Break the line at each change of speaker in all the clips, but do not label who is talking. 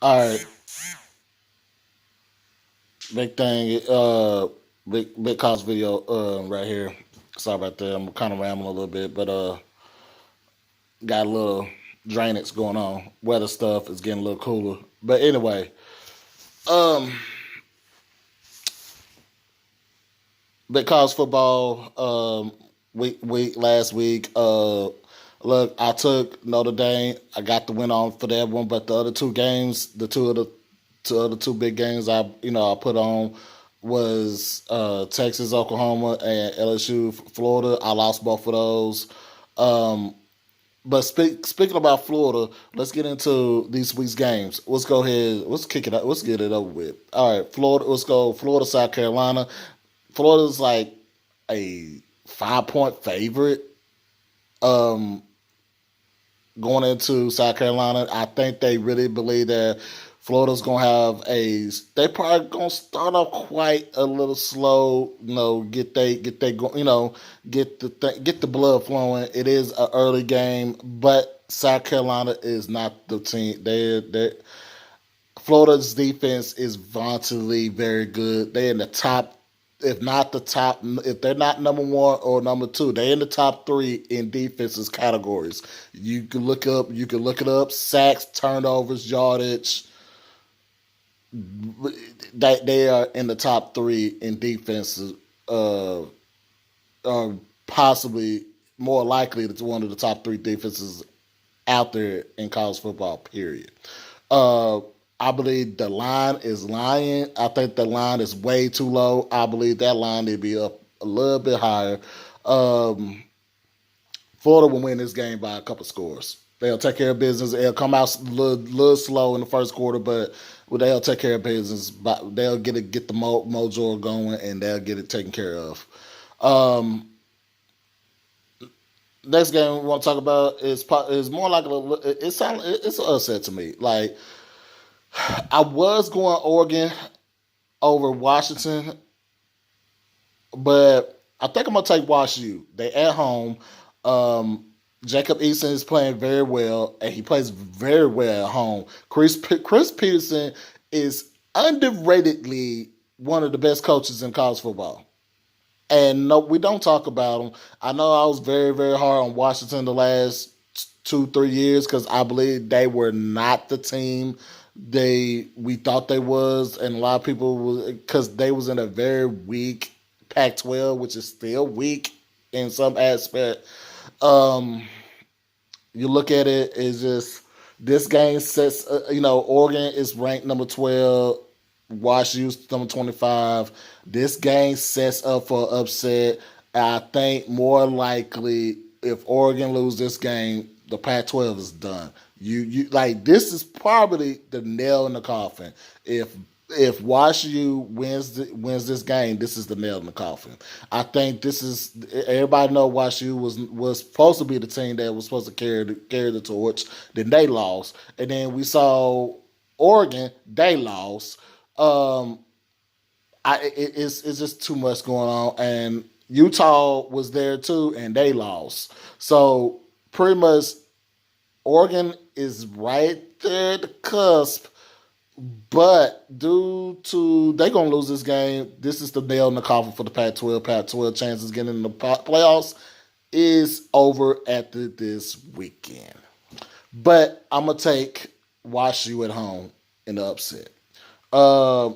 All right, big thing. Big cause video. Right here. Sorry about that. I'm kind of rambling a little bit, but got a little drainage going on. Weather stuff is getting a little cooler. But anyway, um, big college football. Week last week. Look, I took Notre Dame. I got the win on for that one, but the other two games, the other two big games I put on was Texas, Oklahoma, and LSU, Florida. I lost both of those. Um, but speaking about Florida, let's get into these week's games. Let's go ahead. Let's kick it up. Let's get it over with. All right, Florida. Let's go. Florida, South Carolina. Florida's like a 5 point favorite. Um, Going into South Carolina, I think they really believe that Florida's gonna have a. They probably gonna start off quite a little slow. Get the blood flowing. It is an early game, but South Carolina is not the team. They Florida's defense is vauntedly very good. They're in the top, if not the top, if they're not number one or number two, they're in the top three in defenses categories. You can look it up. Sacks, turnovers, yardage. They are in the top three in defenses. Uh, are possibly more likely to one of the top three defenses out there in college football. Period. Uh, I believe the line is lying. I think the line is way too low. I believe that line need to be up a little bit higher. Um, Florida will win this game by a couple scores. They'll take care of business. They'll come out little slow in the first quarter, but they'll take care of business. But they'll get the mojo going, and they'll get it taken care of. Um, Next game we want to talk about is more like it's an upset to me. Like I was going Oregon over Washington, but I think I'm gonna take WashU. They at home. Um, Jacob Eason is playing very well, and he plays very well at home. Chris Peterson is underratedly one of the best coaches in college football. And no, we don't talk about him. I know I was very, very hard on Washington the last 2, 3 years because I believe they were not the team we thought they was, and a lot of people was because they was in a very weak Pac-12, which is still weak in some aspect. Um, you look at it, it's just this game sets. Oregon is ranked number 12. WashU's number 25. This game sets up for an upset. I think more likely if Oregon lose this game, the Pac-12 is done. You like this is probably the nail in the coffin. If WashU wins this game, this is the nail in the coffin. I think this is everybody know WashU was supposed to be the team that was supposed to carry the torch. Then they lost, and then we saw Oregon, they lost. Um, it's just too much going on, and Utah was there too, and they lost. So pretty much Oregon is right there at the cusp, but due to they gonna lose this game, this is the nail in the coffin for the Pac-12. Pac-12 chances getting in the playoffs is over after this weekend. But I'm gonna take WashU at home in the upset. Uh,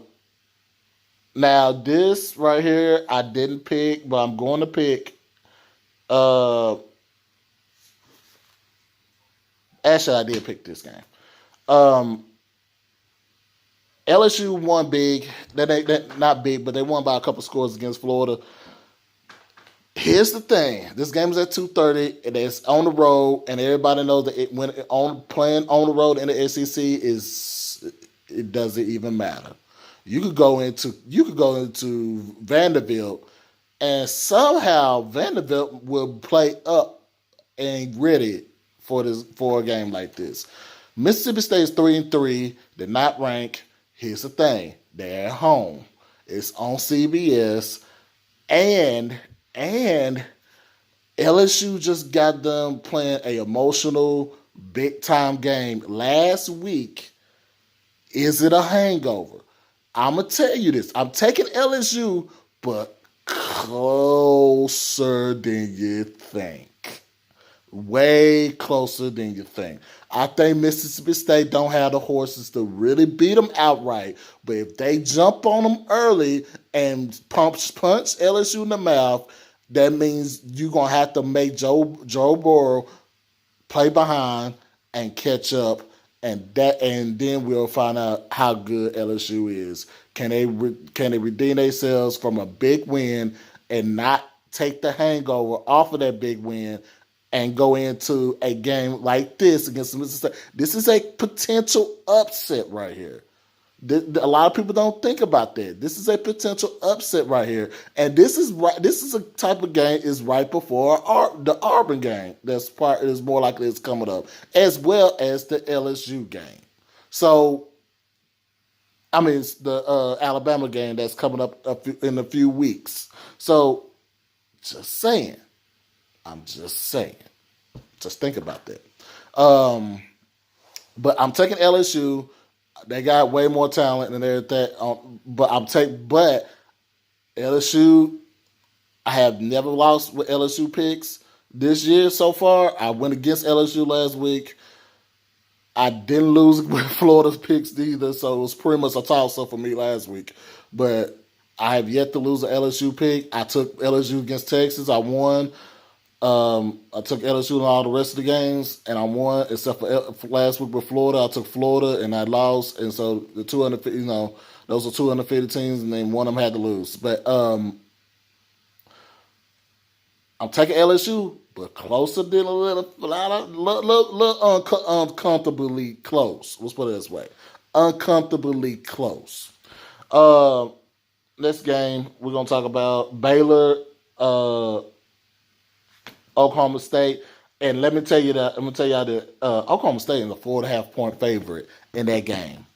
Now this right here I didn't pick, but I'm going to pick. Uh, Actually, I did pick this game. Um, LSU won big. That not big, but they won by a couple scores against Florida. Here's the thing: this game is at 2:30, and it's on the road, and everybody knows that when playing on the road in the SEC is it doesn't even matter. You could go into Vanderbilt, and somehow Vanderbilt will play up and ready for a game like this. Mississippi State is 3-3. They're not ranked. Here's the thing: they're at home. It's on CBS, and and LSU just got done playing a emotional big time game last week Is it a hangover? I'm going to tell you this. I'm taking LSU, but closer than you think. Way closer than you think. I think Mississippi State don't have the horses to really beat them outright. But if they jump on them early and punch LSU in the mouth, that means you're going to have to make Joe Burrow play behind and catch up, and then we'll find out how good LSU is. Can they redeem themselves from a big win and not take the hangover off of that big win and go into a game like this against Mississippi State? This is a potential upset right here. A lot of people don't think about that. This is a potential upset right here, and this is right. This is a type of game is right before the Auburn game. That's part is more likely it's coming up, as well as the LSU game. So, I mean, it's the Alabama game that's coming up in a few weeks. So, just saying. I'm just saying. Just think about that. But I'm taking LSU. They got way more talent than everything. But LSU. I have never lost with LSU picks this year so far. I went against LSU last week. I didn't lose with Florida's picks either, so it was pretty much a toss-up for me last week. But I have yet to lose an LSU pick. I took LSU against Texas. I won. I took LSU in all the rest of the games, and I won, except for last week with Florida. I took Florida, and I lost. And so the 250, those are 250 teams, and then one of them had to lose. But I'm taking LSU, but closer than a little uncomfortably close. Let's put it this way. Uncomfortably close. Next game, we're going to talk about Baylor, Oklahoma State. And let me tell you that Oklahoma State is a 4.5-point favorite in that game.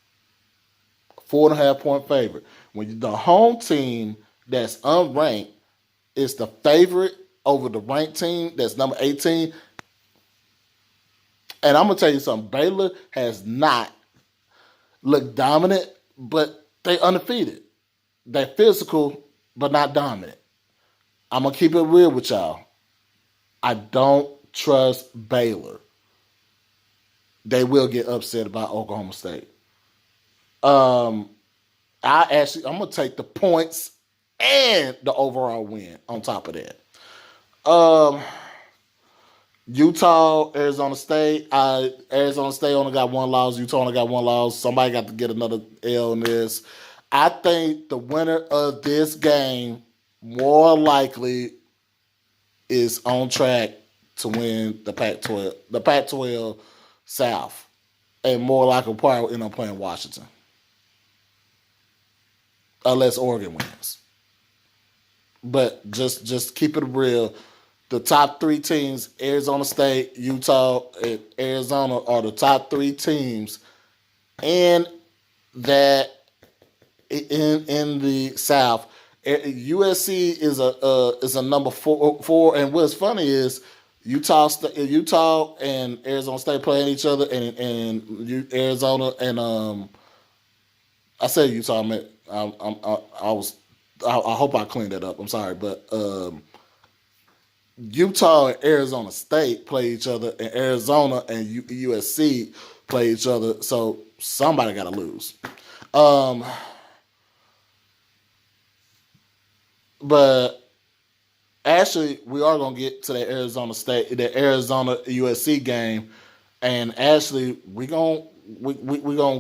4.5-point favorite. When the home team that's unranked is the favorite over the ranked team that's number 18. And I'm going to tell you something. Baylor has not looked dominant, but they undefeated. They're physical, but not dominant. I'm going to keep it real with y'all. I don't trust Baylor. They will get upset about Oklahoma State. I'm going to take the points and the overall win on top of that. Utah, Arizona State. Arizona State only got one loss. Utah only got one loss. Somebody got to get another L in this. I think the winner of this game more likely is on track to win the Pac-12 South, and more likely probably end up playing Washington, unless Oregon wins. But just keep it real. The top three teams, Arizona State, Utah, and Arizona, are the top three teams in the South. USC is a number four, and what's funny is Utah and Arizona State playing each other, and Arizona and I said Utah. I hope I cleaned that up. I'm sorry, but Utah and Arizona State play each other, and Arizona and USC play each other. So somebody got to lose. But actually, we are gonna get to the Arizona USC game, and actually, we're gonna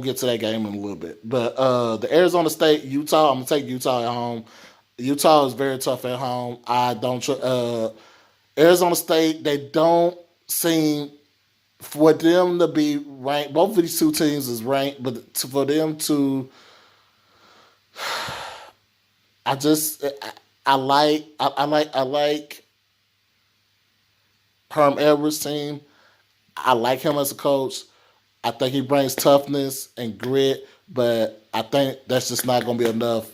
get to that game in a little bit. But the Arizona State Utah, I'm gonna take Utah at home. Utah is very tough at home. I don't Arizona State. They don't seem, for them to be ranked. Both of these two teams is ranked, but for them to, I like Herm Edwards' team. I like him as a coach. I think he brings toughness and grit, but I think that's just not going to be enough,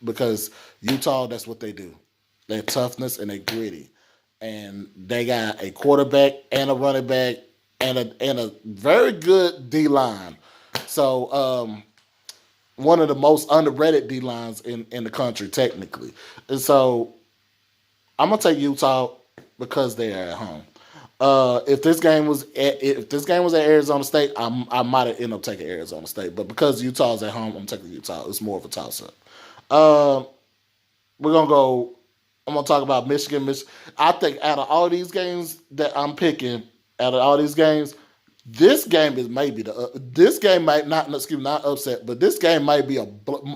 because Utah, that's what they do. They're toughness and they're gritty. And they got a quarterback and a running back and a very good D-line. So one of the most underrated D lines in the country, technically. And so I'm gonna take Utah because they are at home. If this game was at Arizona State, I might have ended up taking Arizona State, but because Utah's at home, I'm taking Utah. It's more of a toss up. Um, we're gonna go. I'm gonna talk about Michigan. I think out of all these games that I'm picking, out of all these games, this game is maybe this game might not excuse me, not upset, but this game might be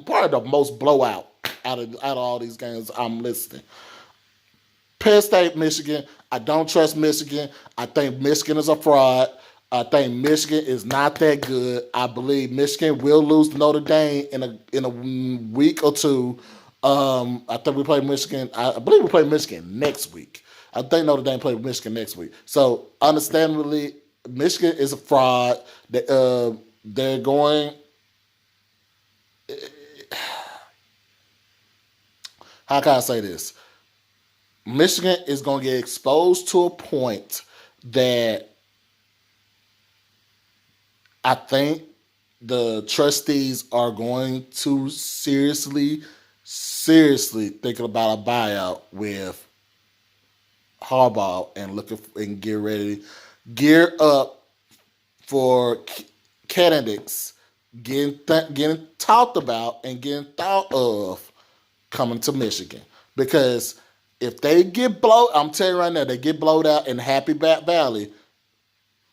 part of the most blowout out of all these games I'm listing. Penn State, Michigan. I don't trust Michigan. I think Michigan is a fraud. I think Michigan is not that good. I believe Michigan will lose to Notre Dame in a week or two. I think we play Michigan. I believe we play Michigan next week. I think Notre Dame play Michigan next week. So, understandably, Michigan is a fraud. They're going. How can I say this? Michigan is going to get exposed to a point that I think the trustees are going to seriously thinking about a buyout with Harbaugh and looking and gear up for candidates getting talked about and getting thought of coming to Michigan. Because if they get blowed, I'm telling you right now, they get blowed out in Happy Bat Valley,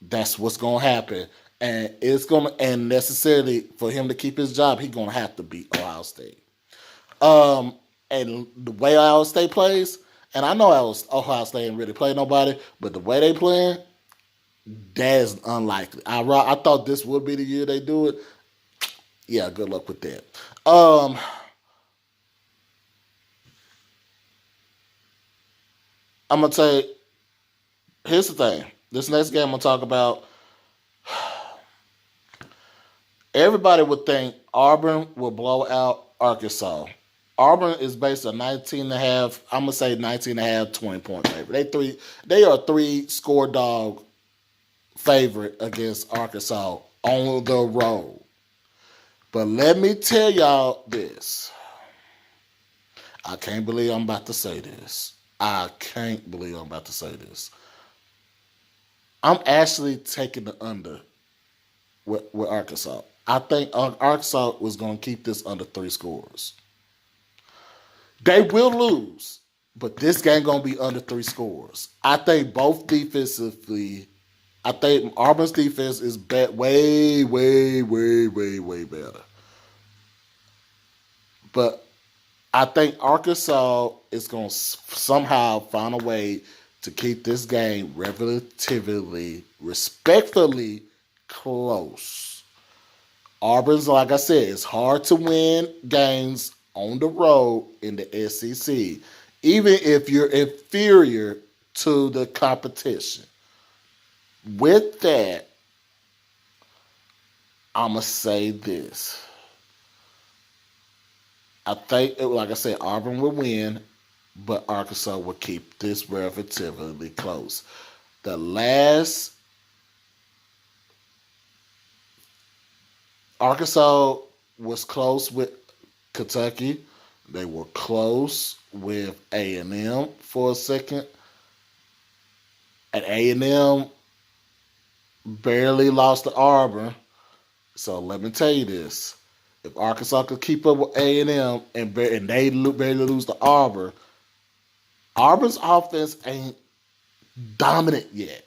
that's what's going to happen. And it's going to, and necessarily for him to keep his job, he's going to have to beat Ohio State. And the way Ohio State plays, and I know Ohio State ain't really play nobody, but the way they playing, that is unlikely. I thought this would be the year they do it. Yeah, good luck with that. I'm gonna tell you. Here's the thing. This next game I'm gonna talk about. Everybody would think Auburn will blow out Arkansas. Auburn is based on 19 and a half. I'm gonna say 19 and a half, 20-point favorite. They are 3 score dog favorite against Arkansas on the road. But let me tell y'all this. I can't believe I'm about to say this. I can't believe I'm about to say this. I'm actually taking the under with Arkansas. I think Arkansas was going to keep this under 3 scores. They will lose, but this game going to be under 3 scores. I think both defensively, I think Auburn's defense is way, way, way, way, way better. But I think Arkansas is going to somehow find a way to keep this game relatively, respectfully close. Auburn's, like I said, it's hard to win games on the road in the SEC, even if you're inferior to the competition. With that, I'm going to say this. I think, like I said, Auburn will win, but Arkansas will keep this relatively close. The last Arkansas was close with Kentucky. They were close with A&M for a second. And A&M barely lost to Auburn. So let me tell you this. If Arkansas could keep up with A&M and they barely lose to Auburn, Auburn's offense ain't dominant yet.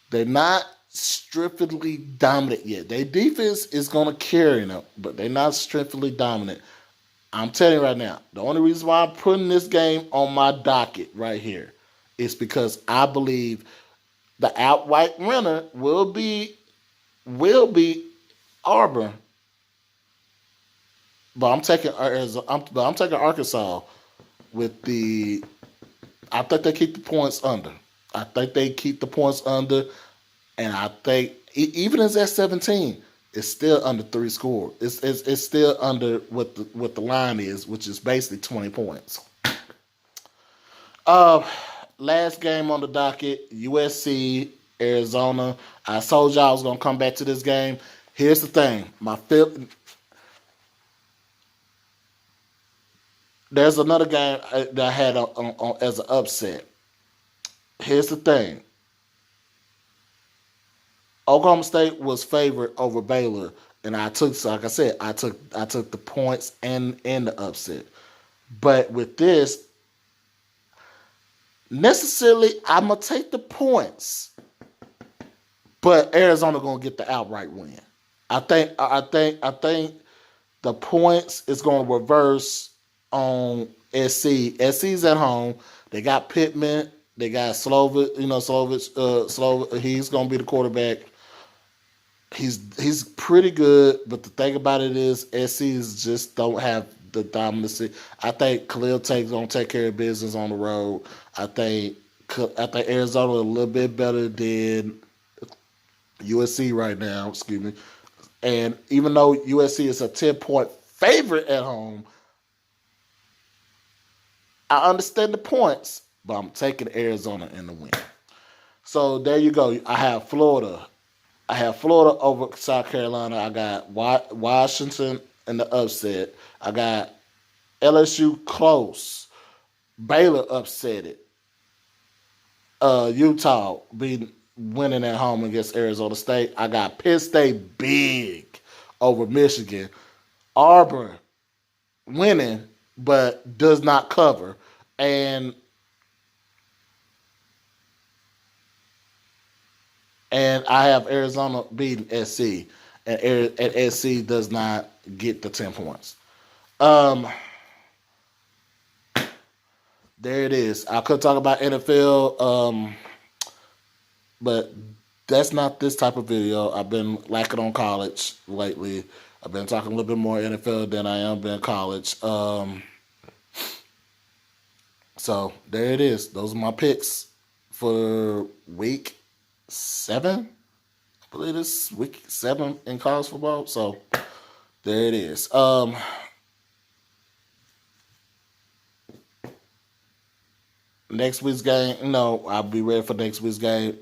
They're not strictly dominant yet. Their defense is going to carry them, but they're not strictly dominant. I'm telling you right now, the only reason why I'm putting this game on my docket right here is because I believe the outright winner will be Auburn. But I'm taking Arkansas with the. I think they keep the points under. And I think even as at 17, it's still under 3 score. It's still under what the line is, which is basically 20 points. Last game on the docket, USC, Arizona. I told y'all I was gonna come back to this game. Here's the thing, There's another game that I had as an upset. Here's the thing: Oklahoma State was favored over Baylor, and I took, so like I said, I took the points and the upset. But with this, necessarily, I'm gonna take the points, but Arizona gonna get the outright win. I think the points is gonna reverse on SC. SC's at home. They got Pittman. They got Slovich. Slovich. He's gonna be the quarterback. He's pretty good, but the thing about it is SC's just don't have the dominancy. I think Khalil Take's gonna take care of business on the road. I think I think Arizona a little bit better than USC right now. Excuse me. And even though USC is a 10-point favorite at home, I understand the points, but I'm taking Arizona in the win. So there you go. I have Florida. I have Florida over South Carolina. I got Washington in the upset. I got LSU close. Baylor upset it. Utah beating winning at home against Arizona State. I got Penn State big over Michigan. Auburn winning but does not cover. And I have Arizona beating SC, and SC does not get the 10 points. Um, there it is. I could talk about NFL, but that's not this type of video. I've been lacking on college lately. I've been talking a little bit more NFL than I am in college. So there it is. Those are my picks for week 7. I believe it's week 7 in college football. So there it is. Next week's game. No, I'll be ready for next week's game.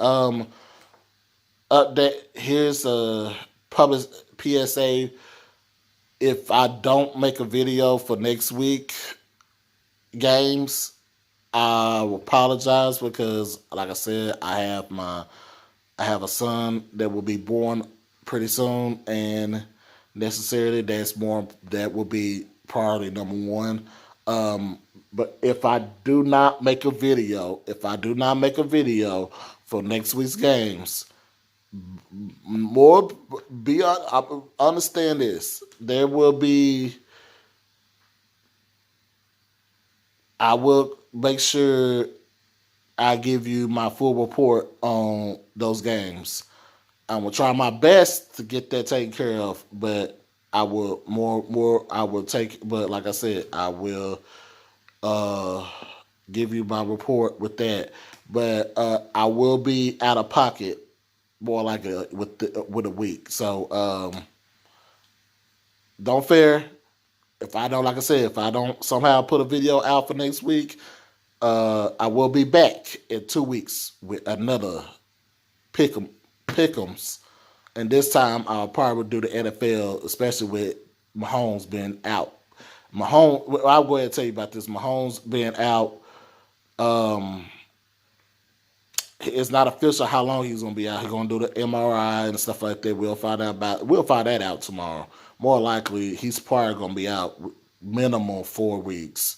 Update. Here's a public PSA. If I don't make a video for next week games, I will apologize because, like I said, I have a son that will be born pretty soon, and necessarily that will be priority number one. But if I do not make a video, for next week's games, more be understand this. There will be. I will make sure I give you my full report on those games. I will try my best to get that taken care of, but I will I will take. But like I said, I will give you my report with that. But I will be out of pocket more like with a week. So don't fear. If I don't, like I said, if I don't somehow put a video out for next week, I will be back in 2 weeks with another pick'ems, and this time I'll probably do the NFL, especially with Mahomes being out. I'll go ahead and tell you about this. Mahomes being out. It's not official how long he's gonna be out. He's gonna do the MRI and stuff like that. We'll find that out tomorrow. More likely, he's probably gonna be out minimum 4 weeks.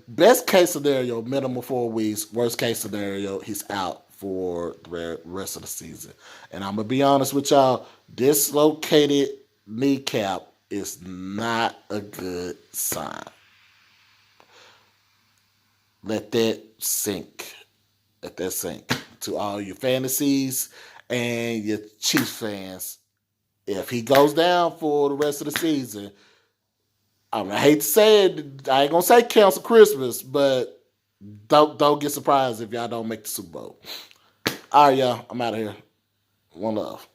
Best case scenario, minimum 4 weeks. Worst case scenario, he's out for the rest of the season. And I'm gonna be honest with y'all, dislocated kneecap is not a good sign. Let that sink. Let that sink. To all your fantasies and your Chiefs fans, if he goes down for the rest of the season, I hate to say it, I ain't gonna say cancel Christmas, but don't get surprised if y'all don't make the Super Bowl. All right, y'all, I'm out of here. One love.